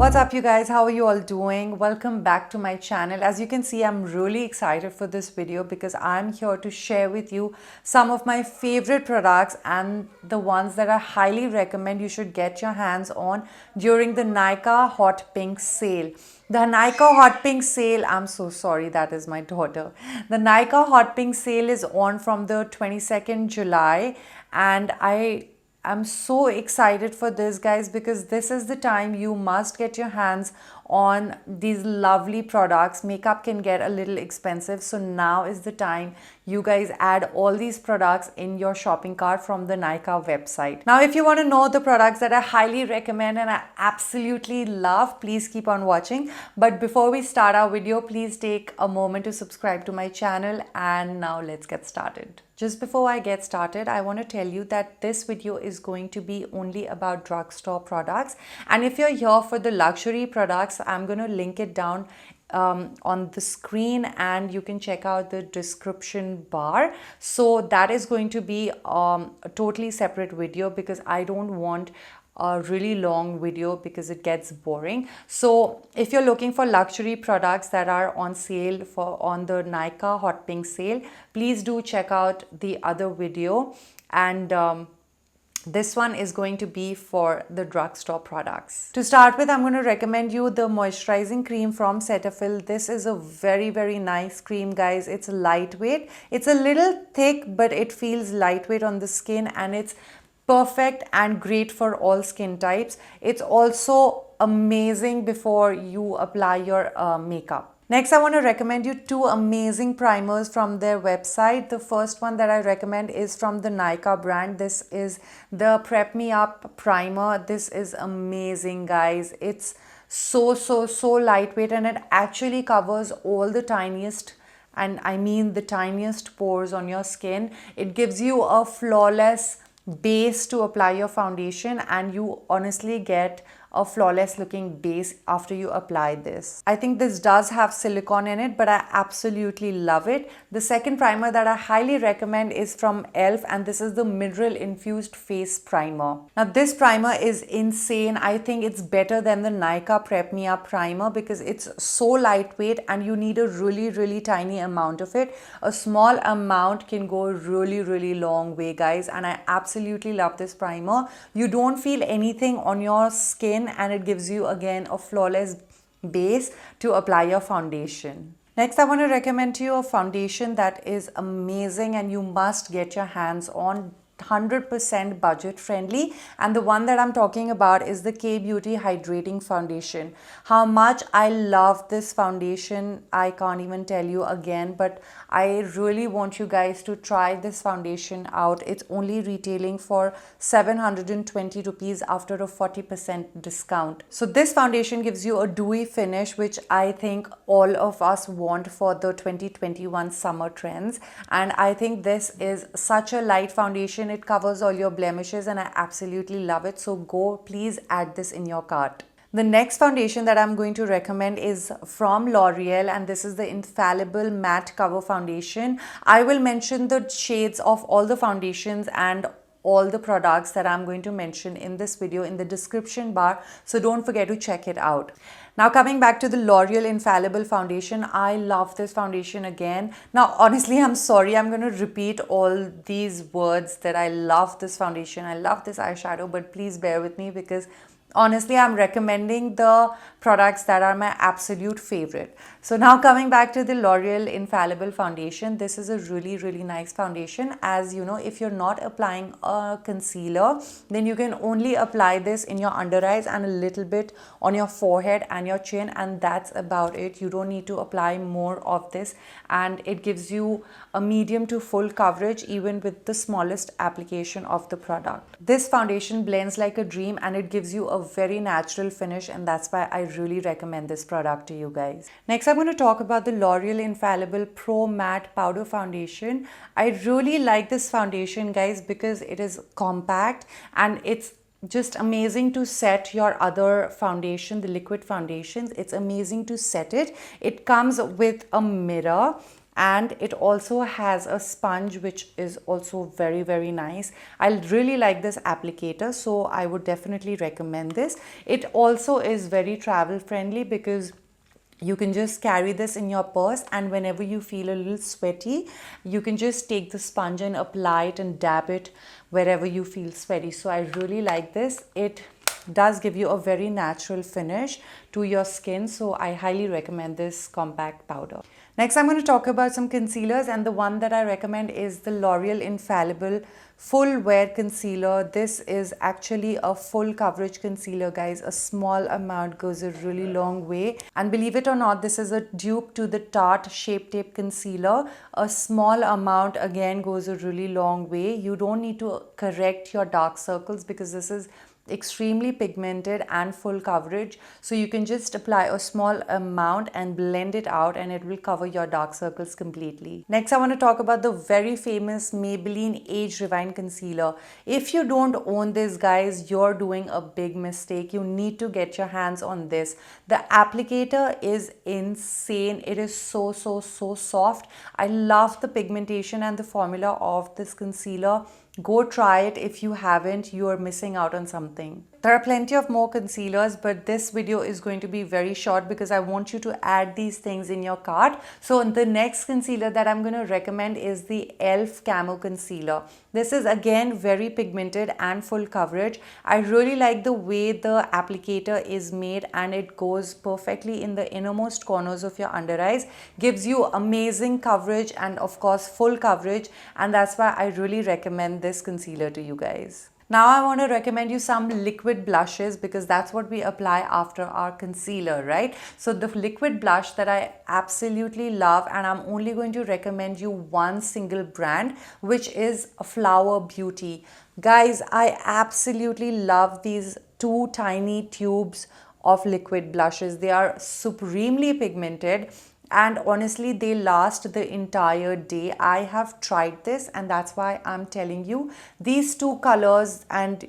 What's up, you guys? How are you all doing? Welcome back to my channel. As you can see, I'm really excited for this video because I'm here to share with you some of my favorite products and the ones that I highly recommend you should get your hands on during the Nykaa Hot Pink sale. The Nykaa Hot Pink sale, I'm so sorry, that is my daughter. The Nykaa Hot Pink sale is on from the 22nd July, and I'm so excited for this, guys, because this is the time you must get your hands on these lovely products. Makeup can get a little expensive, so now is the time you guys add all these products in your shopping cart from the Nykaa website. Now, if you want to know the products that I highly recommend and I absolutely love, please keep on watching. But before we start our video, please take a moment to subscribe to my channel, and now let's get started. Just before I get started, I want to tell you that this video is going to be only about drugstore products. And if you're here for the luxury products, I'm going to link it down on the screen, and you can check out the description bar. So that is going to be a totally separate video because I don't want a really long video because it gets boring. So if you're looking for luxury products that are on sale on the Nykaa Hot Pink sale, please do check out the other video, and this one is going to be for the drugstore products. To start with, I'm going to recommend you the moisturizing cream from Cetaphil. This is a very nice cream, guys. It's lightweight. It's a little thick, but it feels lightweight on the skin, and it's perfect and great for all skin types. It's also amazing before you apply your makeup. Next, I want to recommend you two amazing primers from their website. The first one that I recommend is from the Nykaa brand. This is the Prep Me Up primer. This is amazing, guys. It's so lightweight, and it actually covers all the tiniest, and I mean the tiniest, pores on your skin. It gives you a flawless base to apply your foundation, and you honestly get a flawless looking base after you apply this. I think this does have silicone in it, but I absolutely love it. The second primer that I highly recommend is from E.L.F, and this is the Mineral Infused Face Primer. Now this primer is insane. I think it's better than the Nykaa Prep Me Up primer because it's so lightweight and you need a really tiny amount of it. A small amount can go a really long way, guys, and I absolutely love this primer. You don't feel anything on your skin, and it gives you again a flawless base to apply your foundation. Next, I want to recommend to you a foundation that is amazing and you must get your hands on. 100% budget friendly, and the one that I'm talking about is the K-Beauty Hydrating Foundation. How much I love this foundation, I can't even tell you again, but I really want you guys to try this foundation out. It's only retailing for 720 rupees after a 40% discount. So this foundation gives you a dewy finish, which I think all of us want for the 2021 summer trends, and I think this is such a light foundation. It covers all your blemishes and I absolutely love it. So please add this in your cart. The next foundation that I'm going to recommend is from L'Oreal, and this is the Infallible Matte Cover Foundation. I will mention the shades of all the foundations and all the products that I'm going to mention in this video in the description bar, so don't forget to check it out. Now, coming back to the L'Oreal Infallible Foundation, I love this foundation again. Now, honestly, I'm sorry, I'm going to repeat all these words that I love this foundation, I love this eyeshadow, but please bear with me because honestly, I'm recommending the products that are my absolute favorite. So now coming back to the L'Oreal Infallible Foundation, this is a really nice foundation. As you know, if you're not applying a concealer, then you can only apply this in your under eyes and a little bit on your forehead and your chin, and that's about it. You don't need to apply more of this, and it gives you a medium to full coverage even with the smallest application of the product. This foundation blends like a dream and it gives you a very natural finish, and that's why I really recommend this product to you guys. Next, I'm going to talk about the L'Oreal Infallible Pro Matte Powder Foundation. I really like this foundation, guys, because it is compact and it's just amazing to set your other foundation, the liquid foundations. It's amazing to set it. It comes with a mirror and it also has a sponge which is also very nice. I really like this applicator, so I would definitely recommend this. It also is very travel friendly because you can just carry this in your purse, and whenever you feel a little sweaty, you can just take the sponge and apply it and dab it wherever you feel sweaty. So I really like this. It does give you a very natural finish to your skin, so I highly recommend this compact powder. Next, I'm going to talk about some concealers, and the one that I recommend is the L'Oreal Infallible Full Wear Concealer. This is actually a full coverage concealer, guys. A small amount goes a really long way. And believe it or not, this is a dupe to the Tarte Shape Tape Concealer. A small amount again goes a really long way. You don't need to correct your dark circles because this is extremely pigmented and full coverage, so you can just apply a small amount and blend it out and it will cover your dark circles completely. Next, I want to talk about the very famous Maybelline Age Rewind Concealer. If you don't own this, guys, you're doing a big mistake. You need to get your hands on this. The applicator is insane. It is so soft. I love the pigmentation and the formula of this concealer. Go try it. If you haven't, you are missing out on something. There are plenty of more concealers, but this video is going to be very short because I want you to add these things in your cart. So the next concealer that I'm going to recommend is the E.L.F. Camo Concealer. This is again very pigmented and full coverage. I really like the way the applicator is made, and it goes perfectly in the innermost corners of your under eyes. Gives you amazing coverage and of course full coverage, and that's why I really recommend this concealer to you guys. Now I want to recommend you some liquid blushes because that's what we apply after our concealer, right? So the liquid blush that I absolutely love, and I'm only going to recommend you one single brand, which is Flower Beauty. Guys, I absolutely love these two tiny tubes of liquid blushes. They are supremely pigmented, and honestly they last the entire day. I have tried this, and that's why I'm telling you, these two colors and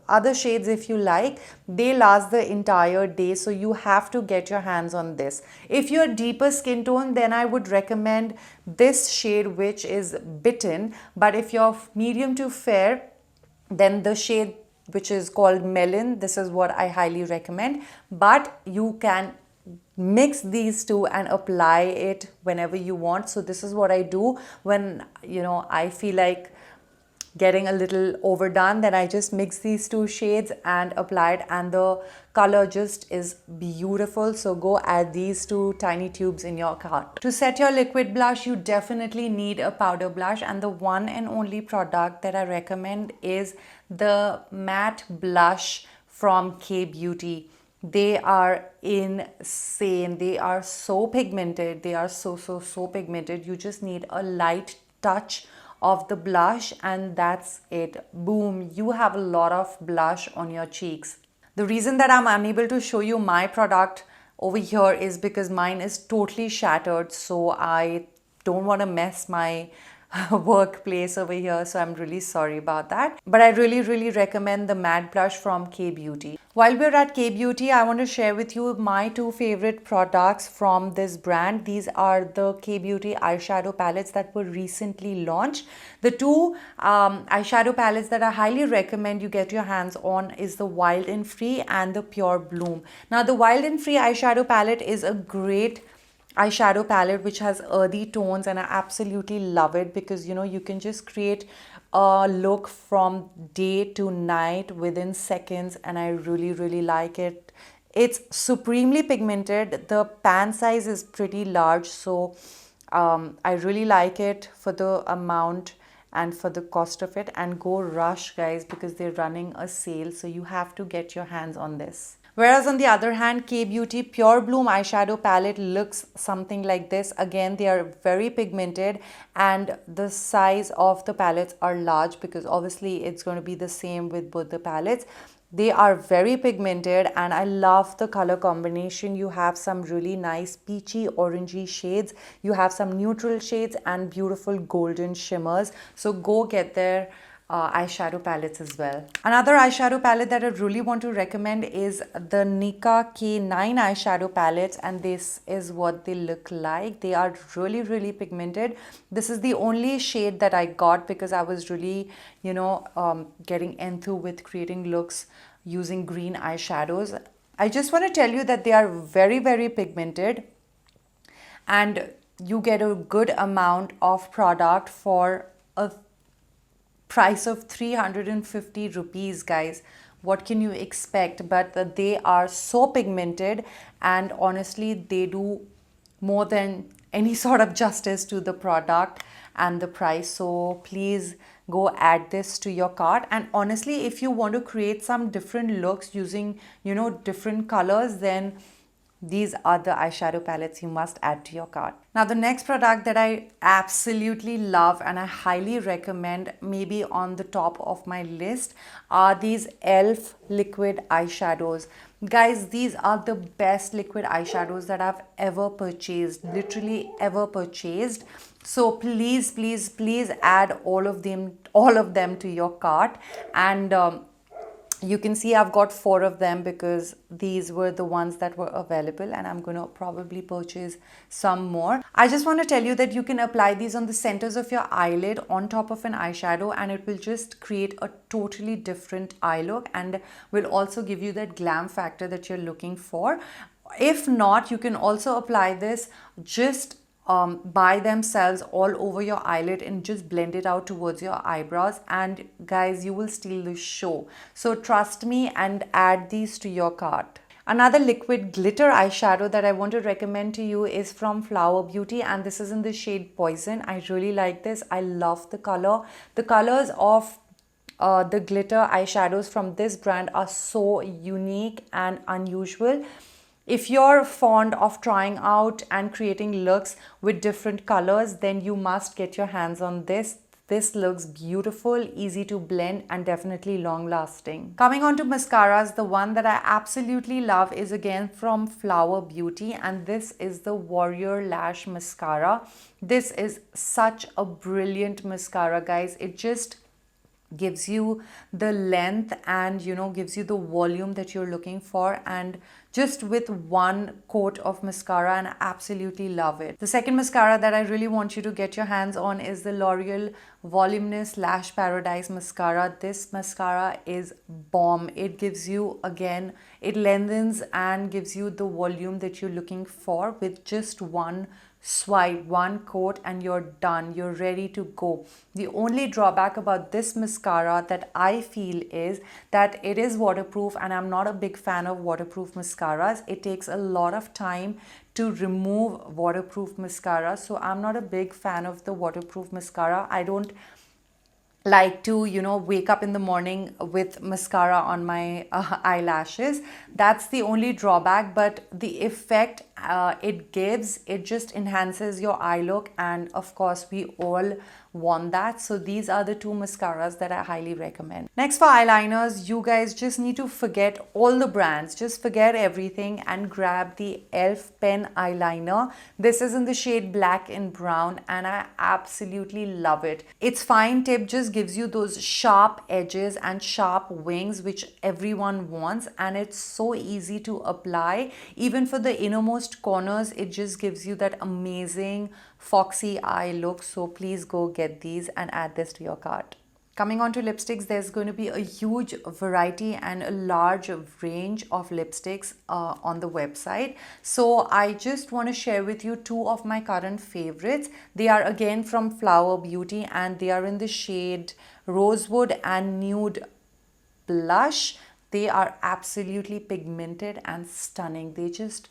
other shades if you like, they last the entire day. So you have to get your hands on this. If you're deeper skin tone, then I would recommend this shade, which is Bitten. But if you're medium to fair, then the shade which is called Melon, this is what I highly recommend. But you can mix these two and apply it whenever you want. So this is what I do when I feel like getting a little overdone, then I just mix these two shades and apply it, and the color just is beautiful. So go add these two tiny tubes in your cart. To set your liquid blush, you definitely need a powder blush, and the one and only product that I recommend is the matte blush from K Beauty. They are insane. They are so pigmented. They are so pigmented. You just need a light touch of the blush and that's it. Boom, you have a lot of blush on your cheeks. The reason that I'm unable to show you my product over here is because mine is totally shattered, so I don't want to mess my workplace over here, so I'm really sorry about that. But I really recommend the matte blush from K Beauty. While we're at K Beauty, I want to share with you my two favorite products from this brand. These are the K Beauty eyeshadow palettes that were recently launched. The two eyeshadow palettes that I highly recommend you get your hands on is the Wild and Free and the Pure Bloom. Now the Wild and Free eyeshadow palette is a great eyeshadow palette which has earthy tones, and I absolutely love it because you can just create a look from day to night within seconds, and I really like it. It's supremely pigmented. The pan size is pretty large, so I really like it for the amount and for the cost of it. And go rush, guys, because they're running a sale, so you have to get your hands on this. Whereas on the other hand, K Beauty Pure Bloom eyeshadow palette looks something like this. Again, they are very pigmented and the size of the palettes are large because obviously it's going to be the same with both the palettes. They are very pigmented and I love the color combination. You have some really nice peachy orangey shades. You have some neutral shades and beautiful golden shimmers. So go get there. eyeshadow palettes as well. Another eyeshadow palette that I really want to recommend is the Nicka K9 eyeshadow palettes, and this is what they look like. They are really pigmented. This is the only shade that I got because I was really, getting into with creating looks using green eyeshadows. I just want to tell you that they are very pigmented, and you get a good amount of product for a price of 350 rupees, guys. What can you expect? But they are so pigmented, and honestly they do more than any sort of justice to the product and the price. So please go add this to your cart. And honestly, if you want to create some different looks using different colors, then these are the eyeshadow palettes you must add to your cart. Now, the next product that I absolutely love and I highly recommend, maybe on the top of my list, are these E.L.F liquid eyeshadows. Guys, these are the best liquid eyeshadows that I've ever purchased, literally ever purchased. So please add all of them to your cart. And you can see I've got 4 of them because these were the ones that were available, and I'm going to probably purchase some more. I just want to tell you that you can apply these on the centers of your eyelid on top of an eyeshadow, and it will just create a totally different eye look and will also give you that glam factor that you're looking for. If not, you can also apply this just by themselves all over your eyelid and just blend it out towards your eyebrows, and guys, you will steal the show. So trust me and add these to your cart. Another liquid glitter eyeshadow that I want to recommend to you is from Flower Beauty, and this is in the shade Poison. I really like this. I love the color. The colors of the glitter eyeshadows from this brand are so unique and unusual. If you're fond of trying out and creating looks with different colors, then you must get your hands on this. This looks beautiful, easy to blend, and definitely long lasting. Coming on to mascaras, the one that I absolutely love is again from Flower Beauty, and this is the Warrior Lash Mascara. This is such a brilliant mascara, guys. It just gives you the length and gives you the volume that you're looking for, and just with one coat of mascara, and I absolutely love it. The second mascara that I really want you to get your hands on is the L'Oreal Voluminous Lash Paradise Mascara. This mascara is bomb. It gives you, again, it lengthens and gives you the volume that you're looking for with just one swipe, one coat, and you're done. You're ready to go. The only drawback about this mascara that I feel is that it is waterproof, and I'm not a big fan of waterproof mascaras. It takes a lot of time to remove waterproof mascara, so I'm not a big fan of the waterproof mascara. I don't like to wake up in the morning with mascara on my eyelashes. That's the only drawback, but the effect it gives, it just enhances your eye look, and of course we all want that. So these are the 2 mascaras that I highly recommend. Next, for eyeliners, you guys just need to forget all the brands, just forget everything and grab the E.L.F pen eyeliner. This is in the shade Black and Brown, and I absolutely love it. Its fine tip just gives you those sharp edges and sharp wings which everyone wants, and it's so easy to apply. Even for the innermost corners, it just gives you that amazing foxy eye look. So please go get these and add this to your cart. Coming on to lipsticks, there's going to be a huge variety and a large range of lipsticks on the website. So I just want to share with you 2 of my current favorites. They are again from Flower Beauty, and they are in the shade Rosewood and Nude Blush. They are absolutely pigmented and stunning. They just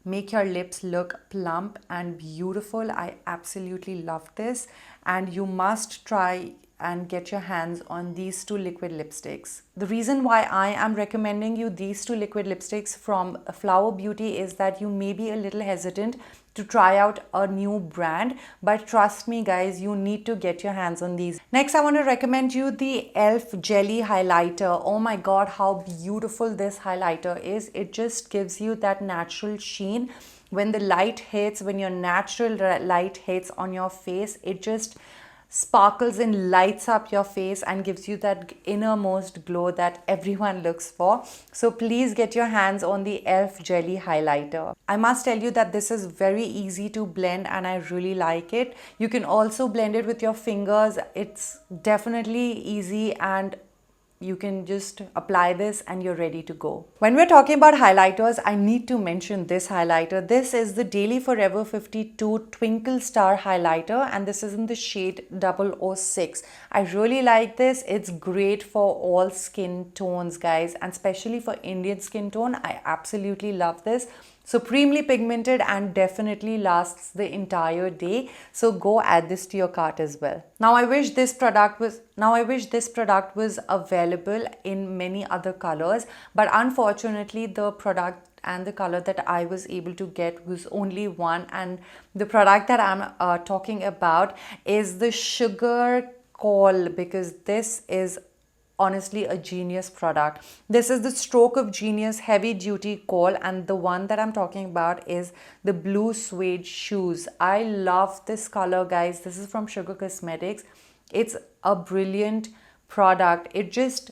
make your lips look plump and beautiful. I absolutely love this, and you must try and get your hands on these 2 liquid lipsticks. The reason why I am recommending you these 2 liquid lipsticks from Flower Beauty is that you may be a little hesitant to try out a new brand, but trust me guys, you need to get your hands on these. Next, I want to recommend you the E.L.F Jelly Highlighter. Oh my god, how beautiful this highlighter is. It just gives you that natural sheen. When the light hits, when your natural light hits on your face, it just sparkles and lights up your face and gives you that innermost glow that everyone looks for. So please get your hands on the E.L.F. Jelly Highlighter. I must tell you that this is very easy to blend and I really like it. You can also blend it with your fingers. It's definitely easy and you can just apply this and you're ready to go. When we're talking about highlighters, I need to mention this highlighter. This is the Daily Forever 52 Twinkle Star highlighter and this is in the shade 006. I really like this. It's great for all skin tones, guys, and especially for Indian skin tone. I absolutely love this. Supremely pigmented and definitely lasts the entire day. So go add this to your cart as well. Now I wish this product was available in many other colors, but unfortunately the product and the color that I was able to get was only one, and the product that I'm talking about is the Sugar Coal, because this is honestly a genius product. This is the Stroke of Genius Heavy Duty Kohl, and the one that I'm talking about is the Blue Suede Shoes. I love this color, guys. This is from Sugar Cosmetics. It's a brilliant product. It just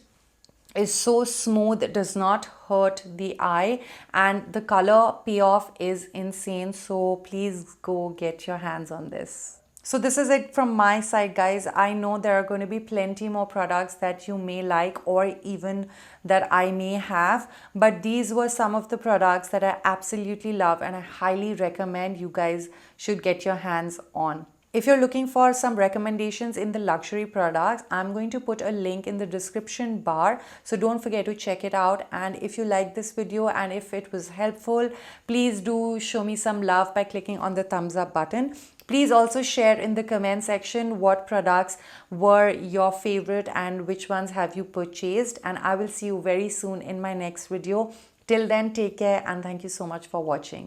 is so smooth, it does not hurt the eye, and the color payoff is insane. So please go get your hands on this. So this is it from my side, guys. I know there are going to be plenty more products that you may like or even that I may have, but these were some of the products that I absolutely love and I highly recommend you guys should get your hands on. If you're looking for some recommendations in the luxury products, I'm going to put a link in the description bar, so don't forget to check it out. And if you like this video and if it was helpful, please do show me some love by clicking on the thumbs up button. Please also share in the comment section what products were your favorite and which ones have you purchased. And I will see you very soon in my next video. Till then, take care and thank you so much for watching.